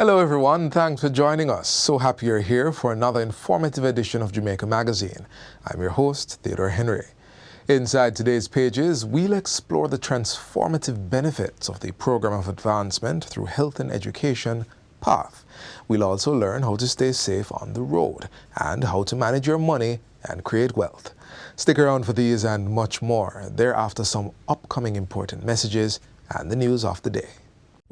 Hello everyone, thanks for joining us. So happy you're here for another informative edition of Jamaica Magazine. I'm your host, Theodore Henry. Inside today's pages, we'll explore the transformative benefits of the Program of Advancement through Health and Education, PATH. We'll also learn how to stay safe on the road and how to manage your money and create wealth. Stick around for these and much more. Thereafter, some upcoming important messages and the news of the day.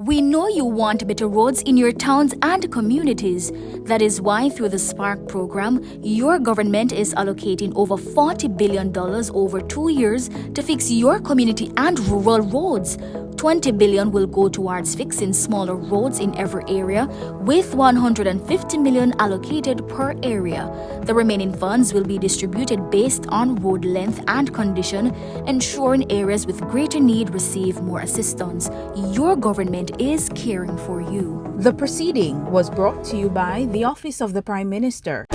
We know you want better roads in your towns and communities. That is why through the SPARK program, your government is allocating over $40 billion over 2 years to fix your community and rural roads. $20 billion will go towards fixing smaller roads in every area, with $150 million allocated per area. The remaining funds will be distributed based on road length and condition, ensuring areas with greater need receive more assistance. Your government is caring for you. The proceeding was brought to you by the Office of the Prime Minister.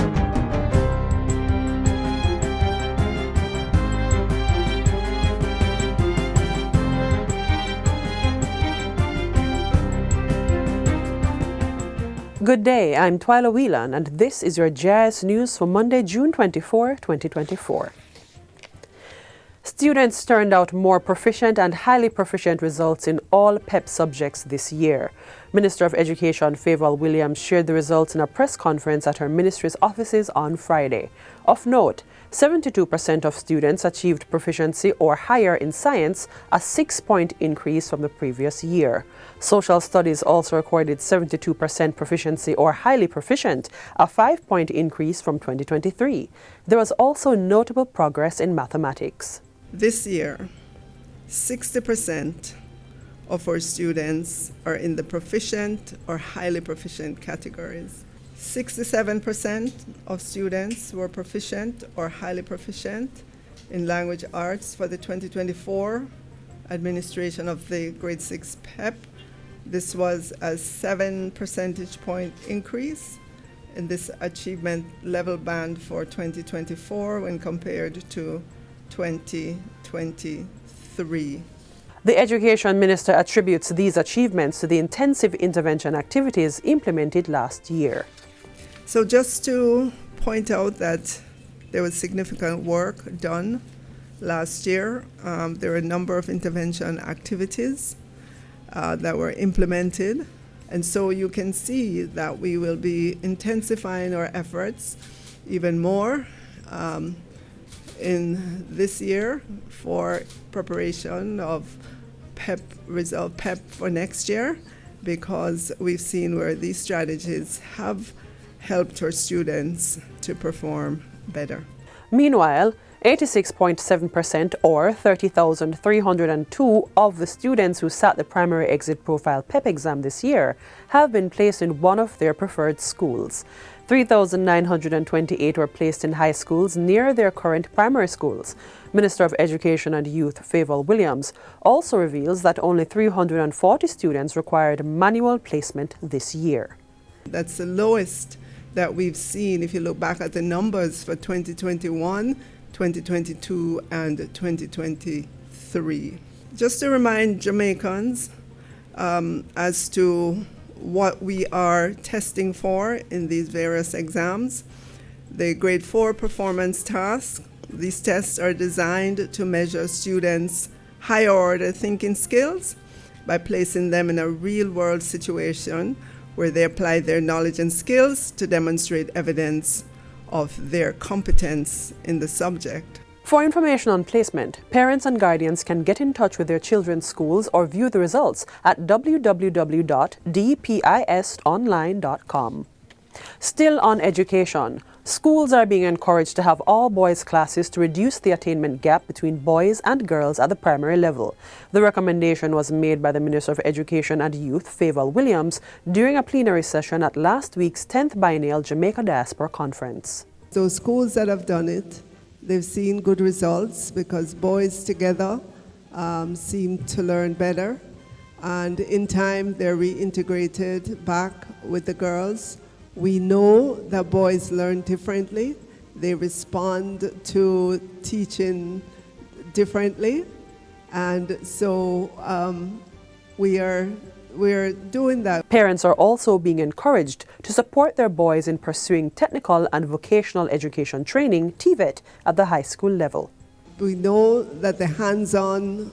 Good day, I'm Twyla Whelan, and this is your JIS News for Monday, June 24, 2024. Students turned out more proficient and highly proficient results in all PEP subjects this year. Minister of Education Favour Williams shared the results in a press conference at her ministry's offices on Friday. Of note, 72% of students achieved proficiency or higher in science, a 6-point increase from the previous year. Social studies also recorded 72% proficiency or highly proficient, a 5-point increase from 2023. There was also notable progress in mathematics. This year, 60% of our students are in the proficient or highly proficient categories. 67% of students were proficient or highly proficient in language arts for the 2024 administration of the grade 6 PEP. This was a 7 percentage point increase in this achievement level band for 2024 when compared to 2023. The Education Minister attributes these achievements to the intensive intervention activities implemented last year. So just to point out that there was significant work done last year. There were a number of intervention activities that were implemented. And so you can see that we will be intensifying our efforts even more in this year for preparation of PEP for next year, because we've seen where these strategies have helped our students to perform better. Meanwhile, 86.7% or 30,302 of the students who sat the primary exit profile PEP exam this year have been placed in one of their preferred schools. 3,928 were placed in high schools near their current primary schools. Minister of Education and Youth Favour Williams also reveals that only 340 students required manual placement this year. That's the lowest that we've seen if you look back at the numbers for 2021, 2022, and 2023. Just to remind Jamaicans as to what we are testing for in these various exams. The grade 4 performance tasks, these tests are designed to measure students' higher order thinking skills by placing them in a real world situation where they apply their knowledge and skills to demonstrate evidence of their competence in the subject. For information on placement, parents and guardians can get in touch with their children's schools or view the results at www.dpisonline.com. Still on education, schools are being encouraged to have all boys classes to reduce the attainment gap between boys and girls at the primary level. The recommendation was made by the Minister of Education and Youth, Favour Williams, during a plenary session at last week's 10th Biennial Jamaica Diaspora Conference. So schools that have done it, they've seen good results because boys together seem to learn better. And in time, they're reintegrated back with the girls. We know that boys learn differently. They respond to teaching differently. And so we are we're doing that. Parents are also being encouraged to support their boys in pursuing technical and vocational education training, TVET, at the high school level. We know that the hands-on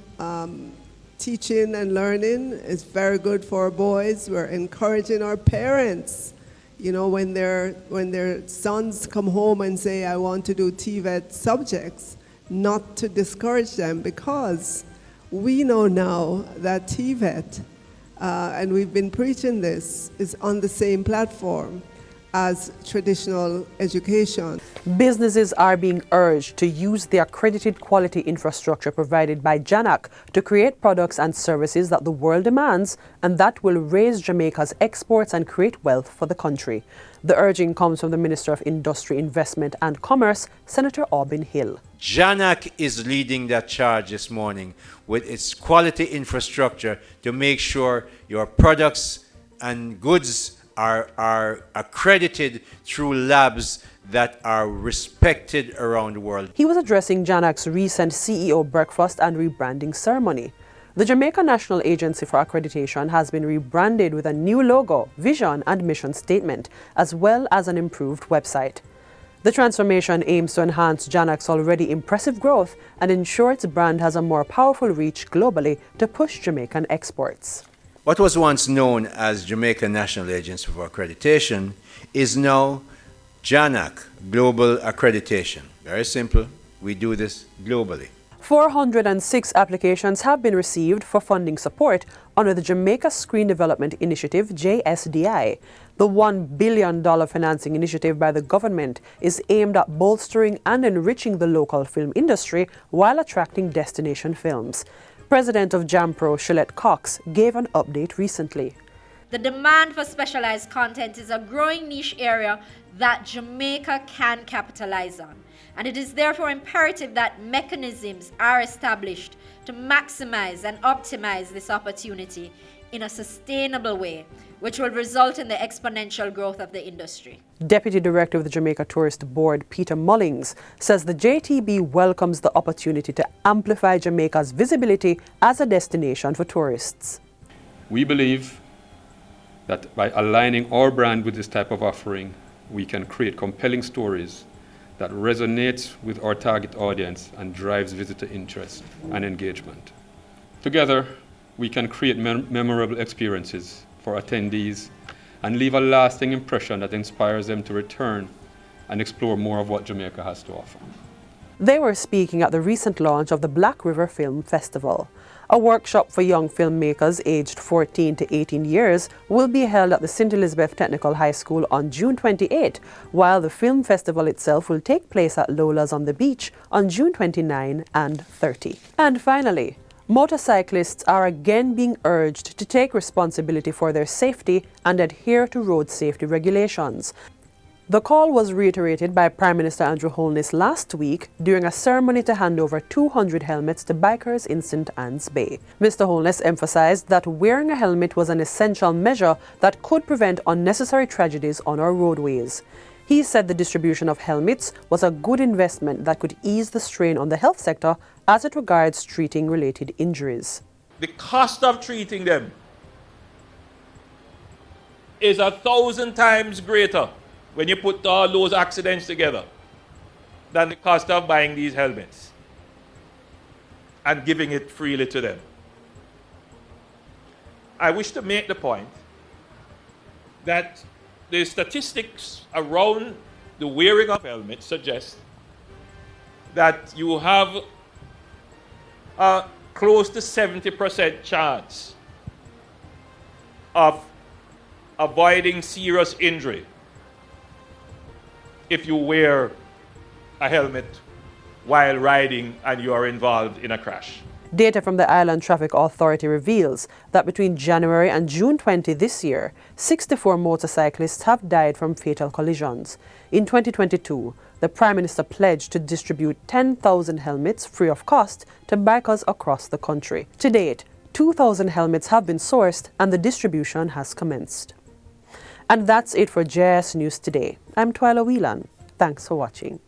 teaching and learning is very good for our boys. We're encouraging our parents, when their sons come home and say, I want to do TVET subjects, not to discourage them, because we know now that TVET, and we've been preaching this, is on the same platform as traditional education. Businesses are being urged to use the accredited quality infrastructure provided by JANAC to create products and services that the world demands and that will raise Jamaica's exports and create wealth for the country. The urging comes from the Minister of Industry, Investment and Commerce, Senator Aubin Hill. JANAC is leading that charge this morning with its quality infrastructure to make sure your products and goods are accredited through labs that are respected around the world. He was addressing JANAC's recent CEO breakfast and rebranding ceremony. The Jamaica National Agency for Accreditation has been rebranded with a new logo, vision and mission statement, as well as an improved website. The transformation aims to enhance JANAC's already impressive growth and ensure its brand has a more powerful reach globally to push Jamaican exports. What was once known as Jamaica National Agency for Accreditation is now JANAC Global Accreditation. Very simple. We do this globally. 406 applications have been received for funding support under the Jamaica Screen Development Initiative, JSDI. The $1 billion financing initiative by the government is aimed at bolstering and enriching the local film industry while attracting destination films. President of JAMPRO, Shillette Cox, gave an update recently. The demand for specialized content is a growing niche area that Jamaica can capitalize on, and it is therefore imperative that mechanisms are established to maximize and optimize this opportunity in a sustainable way, which will result in the exponential growth of the industry. Deputy Director of the Jamaica Tourist Board, Peter Mullings, says the JTB welcomes the opportunity to amplify Jamaica's visibility as a destination for tourists. We believe that by aligning our brand with this type of offering, we can create compelling stories that resonates with our target audience and drives visitor interest and engagement. Together, we can create memorable experiences for attendees and leave a lasting impression that inspires them to return and explore more of what Jamaica has to offer. They were speaking at the recent launch of the Black River Film Festival. A workshop for young filmmakers aged 14 to 18 years will be held at the St. Elizabeth Technical High School on June 28, while the film festival itself will take place at Lola's on the Beach on June 29 and 30. And finally, motorcyclists are again being urged to take responsibility for their safety and adhere to road safety regulations. The call was reiterated by Prime Minister Andrew Holness last week during a ceremony to hand over 200 helmets to bikers in St. Anne's Bay. Mr. Holness emphasized that wearing a helmet was an essential measure that could prevent unnecessary tragedies on our roadways. He said the distribution of helmets was a good investment that could ease the strain on the health sector as it regards treating related injuries. The cost of treating them is 1,000 times greater when you put all those accidents together than the cost of buying these helmets and giving it freely to them. I wish to make the point that the statistics around the wearing of helmets suggest that you have a close to 70% chance of avoiding serious injury if you wear a helmet while riding and you are involved in a crash. Data from the Island Traffic Authority reveals that between January and June 20 this year, 64 motorcyclists have died from fatal collisions. In 2022, the Prime Minister pledged to distribute 10,000 helmets free of cost to bikers across the country. To date, 2,000 helmets have been sourced and the distribution has commenced. And that's it for JS News Today. I'm Twyla Whelan. Thanks for watching.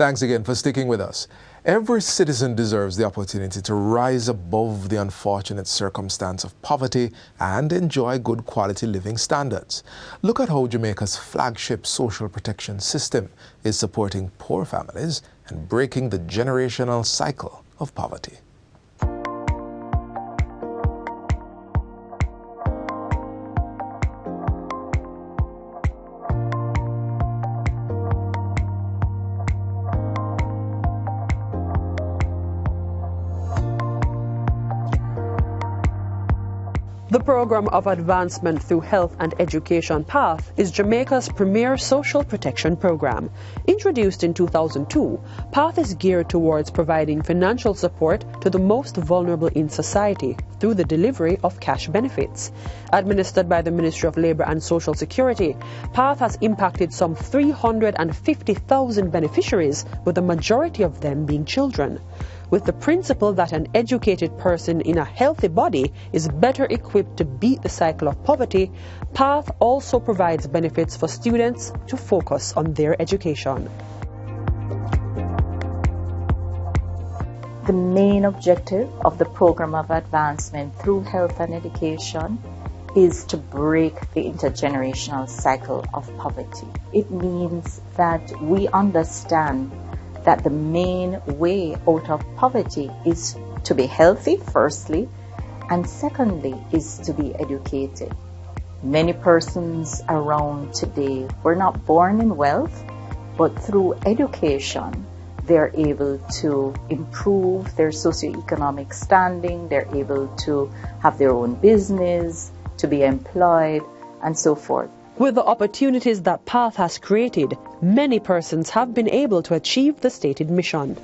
Thanks again for sticking with us. Every citizen deserves the opportunity to rise above the unfortunate circumstance of poverty and enjoy good quality living standards. Look at how Jamaica's flagship social protection system is supporting poor families and breaking the generational cycle of poverty. The Program of Advancement Through Health and Education PATH is Jamaica's premier social protection program. Introduced in 2002, PATH is geared towards providing financial support to the most vulnerable in society through the delivery of cash benefits. Administered by the Ministry of Labour and Social Security, PATH has impacted some 350,000 beneficiaries, with the majority of them being children. With the principle that an educated person in a healthy body is better equipped to beat the cycle of poverty, PATH also provides benefits for students to focus on their education. The main objective of the Program of Advancement Through Health and Education is to break the intergenerational cycle of poverty. It means that we understand that the main way out of poverty is to be healthy, firstly, and secondly is to be educated. Many persons around today were not born in wealth, but through education, they're able to improve their socioeconomic standing, they're able to have their own business, to be employed, and so forth. With the opportunities that PATH has created, many persons have been able to achieve the stated mission.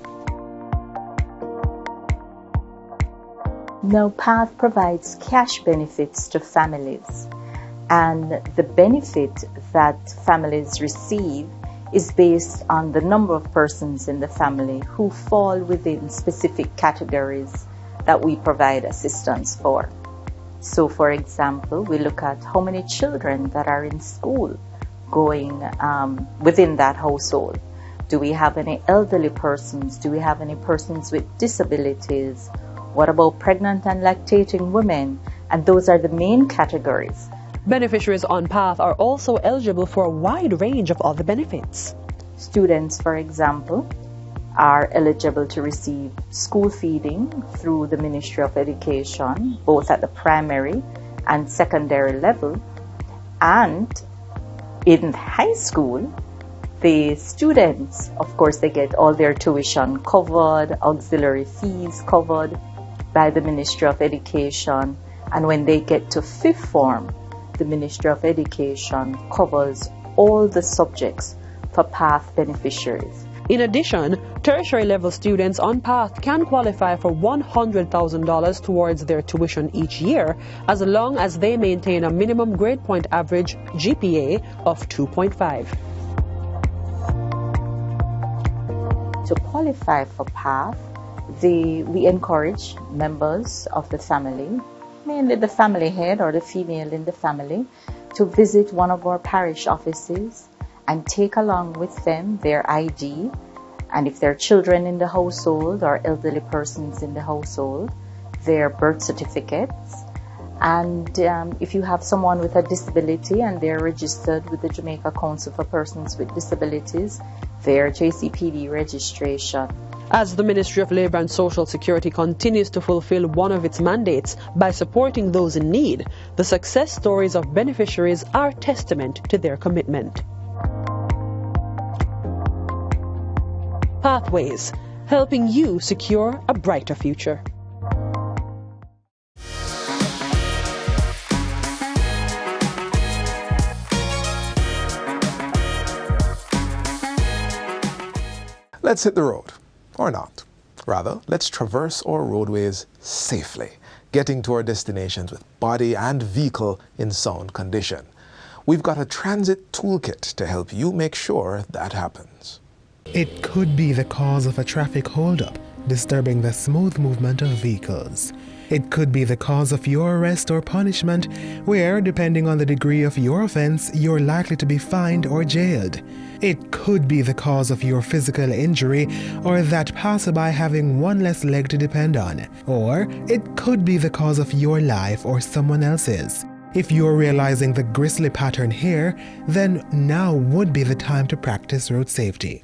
Now, PATH provides cash benefits to families, and the benefit that families receive is based on the number of persons in the family who fall within specific categories that we provide assistance for. So, for example, we look at how many children that are in school going within that household. Do we have any elderly persons? Do we have any persons with disabilities? What about pregnant and lactating women? And those are the main categories. Beneficiaries on PATH are also eligible for a wide range of other benefits. Students, for example, are eligible to receive school feeding through the Ministry of Education, both at the primary and secondary level. And in high school, the students, of course, they get all their tuition covered, auxiliary fees covered by the Ministry of Education. And when they get to fifth form, the Ministry of Education covers all the subjects for PATH beneficiaries. In addition, tertiary level students on PATH can qualify for $100,000 towards their tuition each year, as long as they maintain a minimum grade point average GPA of 2.5. To qualify for PATH, we encourage members of the family, mainly the family head or the female in the family, to visit one of our parish offices and take along with them their ID, and if there are children in the household or elderly persons in the household, their birth certificates. And if you have someone with a disability and they're registered with the Jamaica Council for Persons with Disabilities, their JCPD registration. As the Ministry of Labour and Social Security continues to fulfill one of its mandates by supporting those in need, the success stories of beneficiaries are testament to their commitment. Pathways, helping you secure a brighter future. Let's hit the road, or not. Rather, let's traverse our roadways safely, getting to our destinations with body and vehicle in sound condition. We've got a transit toolkit to help you make sure that happens. It could be the cause of a traffic holdup, disturbing the smooth movement of vehicles. It could be the cause of your arrest or punishment, where, depending on the degree of your offense, you're likely to be fined or jailed. It could be the cause of your physical injury, or that passerby having one less leg to depend on. Or it could be the cause of your life or someone else's. If you're realizing the grisly pattern here, then now would be the time to practice road safety.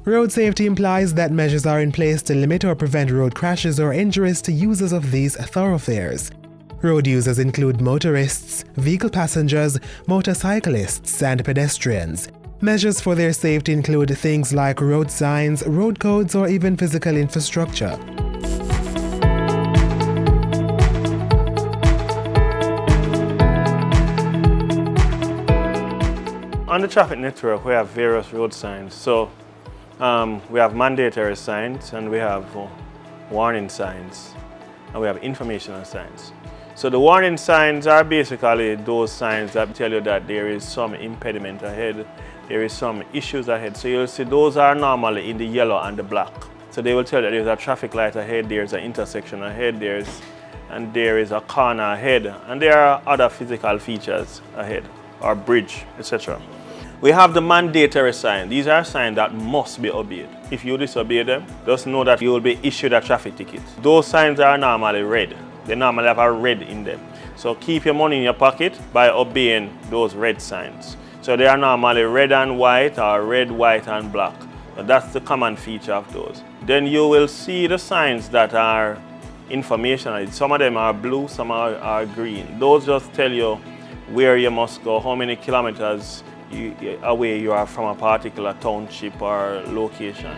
Road safety implies that measures are in place to limit or prevent road crashes or injuries to users of these thoroughfares. Road users include motorists, vehicle passengers, motorcyclists, and pedestrians. Measures for their safety include things like road signs, road codes, or even physical infrastructure. On the traffic network, we have various road signs. So we have mandatory signs, and we have warning signs, and we have informational signs. So the warning signs are basically those signs that tell you that there is some impediment ahead, there is some issues ahead. So you'll see those are normally in the yellow and the black. So they will tell you that there's a traffic light ahead, there's an intersection ahead, there is a corner ahead, and there are other physical features ahead, or bridge, etc. We have the mandatory signs. These are signs that must be obeyed. If you disobey them, just know that you will be issued a traffic ticket. Those signs are normally red. They normally have a red in them. So keep your money in your pocket by obeying those red signs. So they are normally red and white, or red, white, and black. So that's the common feature of those. Then you will see the signs that are informational. Some of them are blue, some are green. Those just tell you where you must go, how many kilometers away you are from a particular township or location.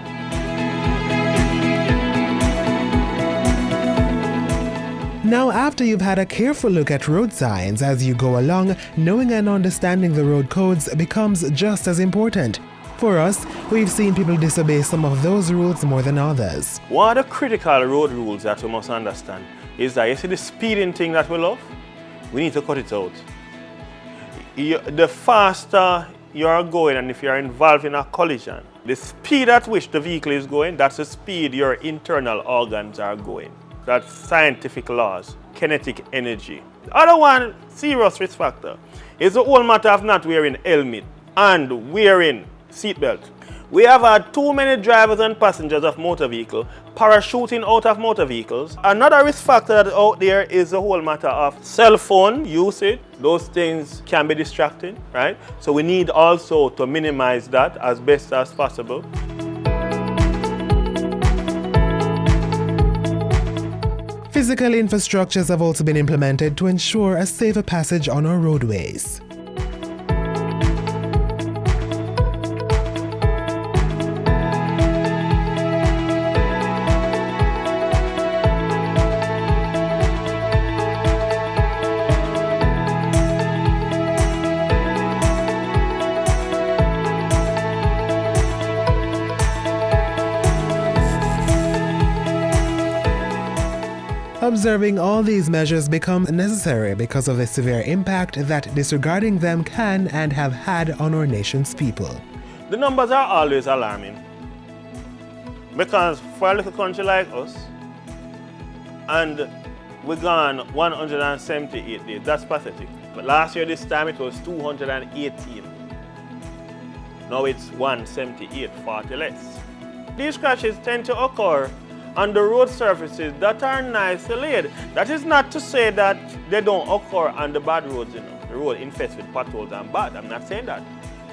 Now, after you've had a careful look at road signs as you go along, knowing and understanding the road codes becomes just as important. For us, we've seen people disobey some of those rules more than others. One of the critical road rules that we must understand is that you see the speeding thing that we love, we need to cut it out. The faster you are going, and if you are involved in a collision, the speed at which the vehicle is going, that's the speed your internal organs are going. That's scientific laws, kinetic energy. The other one, serious risk factor, is the whole matter of not wearing helmet and wearing seatbelt. We have had too many drivers and passengers of motor vehicle parachuting out of motor vehicles. Another risk factor out there is the whole matter of cell phone usage. Those things can be distracting, right? So we need also to minimize that as best as possible. Physical infrastructures have also been implemented to ensure a safer passage on our roadways. Observing all these measures becomes necessary because of the severe impact that disregarding them can and have had on our nation's people. The numbers are always alarming, because for a little country like us, and we've gone 178 days, that's pathetic. But last year this time it was 218. Now it's 178, 40 less. These crashes tend to occur on the road surfaces that are nicely laid. That is not to say that they don't occur on the bad roads, The road infested with potholes and bad. I'm not saying that.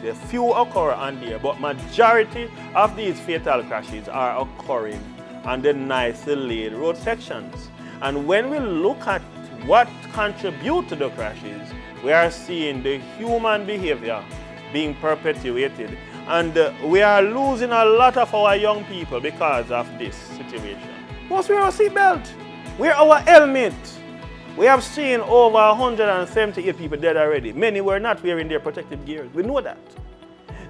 There are few occur on there, but majority of these fatal crashes are occurring on the nicely laid road sections. And when we look at what contributes to the crashes, we are seeing the human behavior being perpetuated. And we are losing a lot of our young people because of this situation. Must wear our seatbelt, wear our helmet. We have seen over 178 people dead already. Many were not wearing their protective gear. We know that.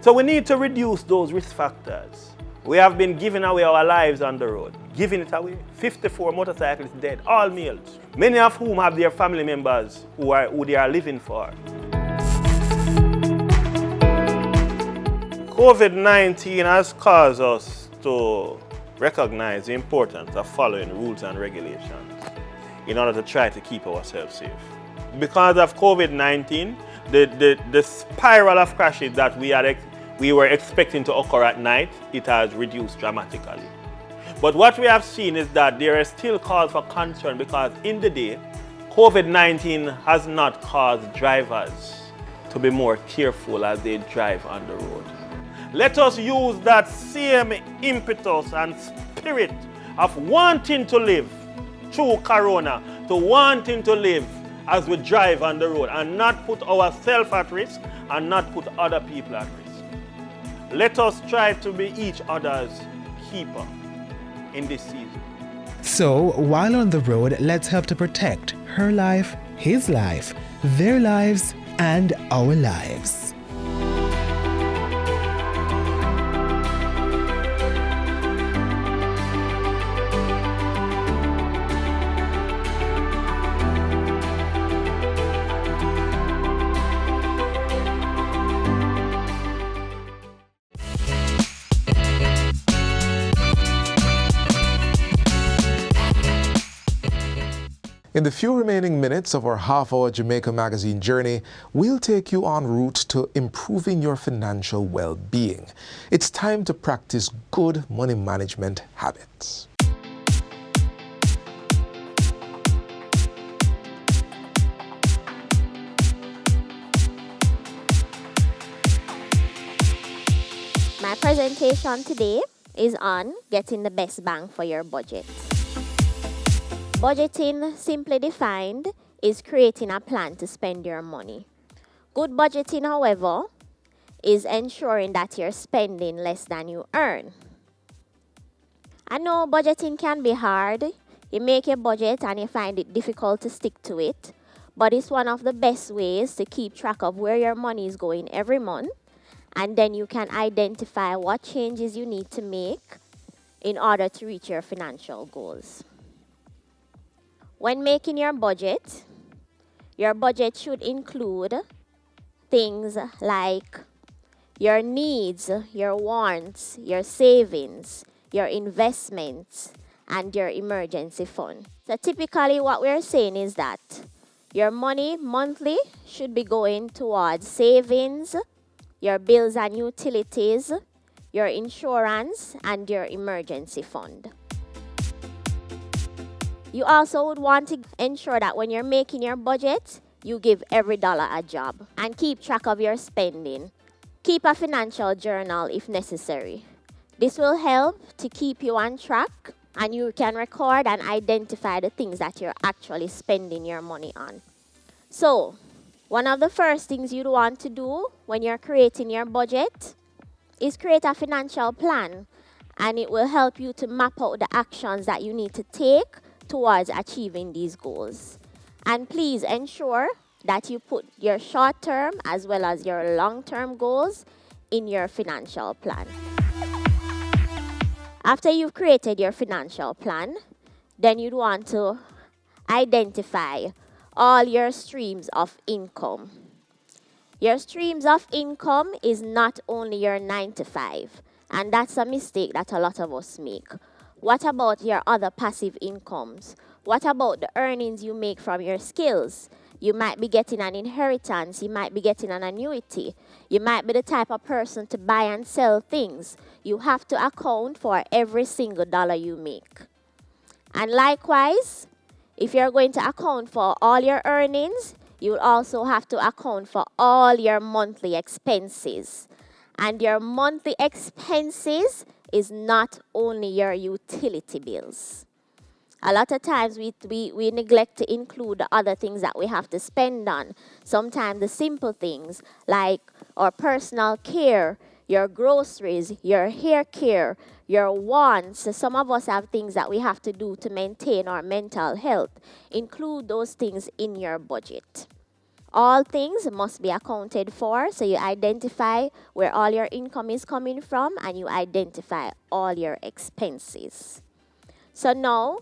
So we need to reduce those risk factors. We have been giving away our lives on the road, giving it away. 54 motorcyclists dead, all males, many of whom have their family members who they are living for. COVID-19 has caused us to recognize the importance of following rules and regulations in order to try to keep ourselves safe. Because of COVID-19, the spiral of crashes that we were expecting to occur at night, it has reduced dramatically. But what we have seen is that there is still cause for concern because in the day, COVID-19 has not caused drivers to be more careful as they drive on the road. Let us use that same impetus and spirit of wanting to live through Corona to wanting to live as we drive on the road and not put ourselves at risk and not put other people at risk. Let us try to be each other's keeper in this season. So, while on the road, let's help to protect her life, his life, their lives, and our lives. In the few remaining minutes of our half-hour Jamaica Magazine journey, we'll take you en route to improving your financial well-being. It's time to practice good money management habits. My presentation today is on getting the best bang for your budget. Budgeting, simply defined, is creating a plan to spend your money. Good budgeting, however, is ensuring that you're spending less than you earn. I know budgeting can be hard. You make a budget and you find it difficult to stick to it, but it's one of the best ways to keep track of where your money is going every month, and then you can identify what changes you need to make in order to reach your financial goals. When making your budget should include things like your needs, your wants, your savings, your investments, and your emergency fund. So typically what we're saying is that your money monthly should be going towards savings, your bills and utilities, your insurance, and your emergency fund. You also would want to ensure that when you're making your budget, you give every dollar a job and keep track of your spending. Keep a financial journal if necessary. This will help to keep you on track and you can record and identify the things that you're actually spending your money on. So, one of the first things you'd want to do when you're creating your budget is create a financial plan, and it will help you to map out the actions that you need to take towards achieving these goals. And please ensure that you put your short-term as well as your long-term goals in your financial plan. After you've created your financial plan, then you'd want to identify all your streams of income. Your streams of income is not only your 9 to 5, and that's a mistake that a lot of us make. What about your other passive incomes? What about the earnings you make from your skills? You might be getting an inheritance. You might be getting an annuity. You might be the type of person to buy and sell things. You have to account for every single dollar you make. And likewise, if you're going to account for all your earnings, you'll also have to account for all your monthly expenses. And your monthly expenses is not only your utility bills. A lot of times we neglect to include the other things that we have to spend on. Sometimes the simple things like our personal care, your groceries, your hair care, your wants. Some of us have things that we have to do to maintain our mental health. Include those things in your budget. All things must be accounted for, so you identify where all your income is coming from and you identify all your expenses. So now,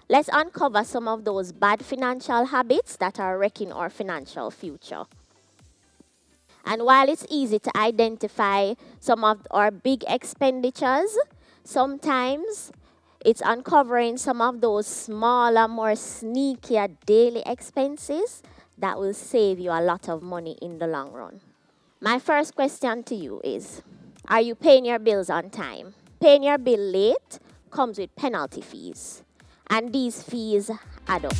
let's uncover some of those bad financial habits that are wrecking our financial future. And while it's easy to identify some of our big expenditures, sometimes it's uncovering some of those smaller, more sneakier daily expenses that will save you a lot of money in the long run. My first question to you is, are you paying your bills on time? Paying your bill late comes with penalty fees, and these fees add up.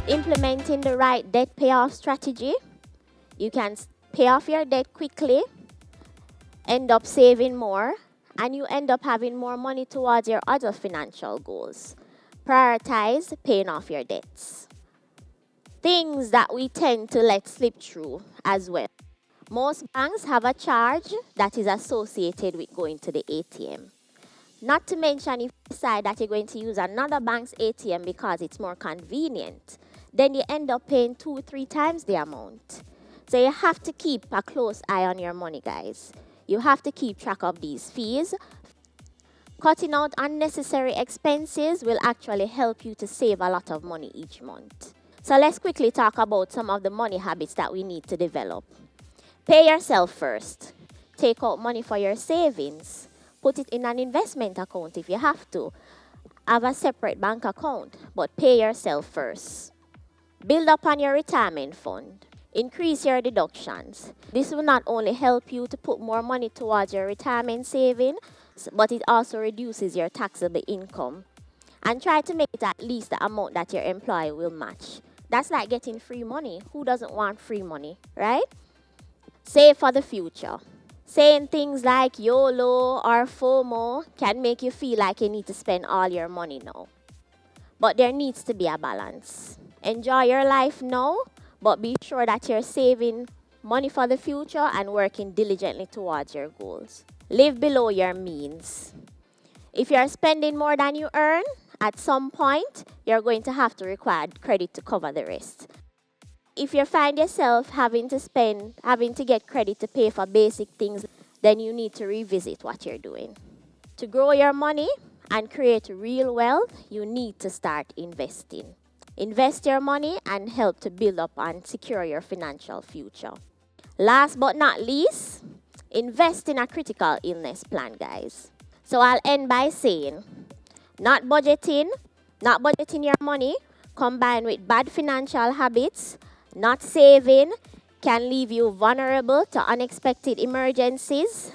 Implementing the right debt payoff strategy, you can pay off your debt quickly, end up saving more, and you end up having more money towards your other financial goals. Prioritize paying off your debts. Things that we tend to let slip through as well. Most banks have a charge that is associated with going to the ATM. Not to mention, if you decide that you're going to use another bank's ATM because it's more convenient, then you end up paying 2-3 times the amount. So you have to keep a close eye on your money, guys. You have to keep track of these fees. Cutting out unnecessary expenses will actually help you to save a lot of money each month. So let's quickly talk about some of the money habits that we need to develop. Pay yourself first. Take out money for your savings. Put it in an investment account if you have to. Have a separate bank account, but pay yourself first. Build up on your retirement fund. Increase your deductions. This will not only help you to put more money towards your retirement saving, but it also reduces your taxable income. And try to make it at least the amount that your employer will match. That's like getting free money. Who doesn't want free money, right? Save for the future. Saying things like YOLO or FOMO can make you feel like you need to spend all your money now. But there needs to be a balance. Enjoy your life now, but be sure that you're saving money for the future and working diligently towards your goals. Live below your means. If you're spending more than you earn, at some point, you're going to have to require credit to cover the rest. If you find yourself having to get credit to pay for basic things, then you need to revisit what you're doing. To grow your money and create real wealth, you need to start investing. Invest your money and help to build up and secure your financial future. Last but not least, invest in a critical illness plan, guys. So I'll end by saying, not budgeting your money, combined with bad financial habits, not saving, can leave you vulnerable to unexpected emergencies,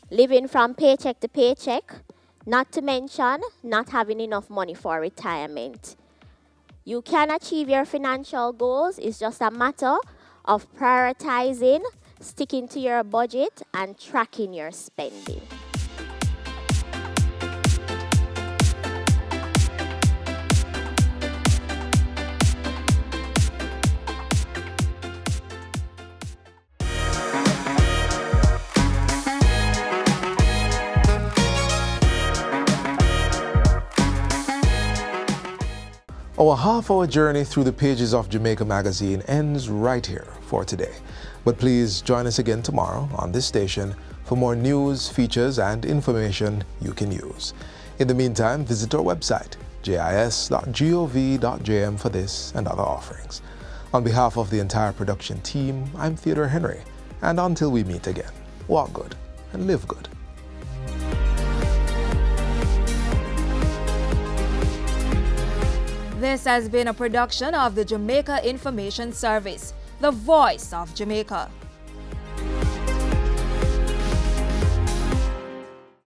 living from paycheck to paycheck, not to mention not having enough money for retirement. You can achieve your financial goals. It's just a matter of prioritizing, sticking to your budget, and tracking your spending. Our half-hour journey through the pages of Jamaica Magazine ends right here for today. But please join us again tomorrow on this station for more news, features, and information you can use. In the meantime, visit our website, jis.gov.jm, for this and other offerings. On behalf of the entire production team, I'm Theodore Henry, and until we meet again, walk good and live good. This has been a production of the Jamaica Information Service, the voice of Jamaica.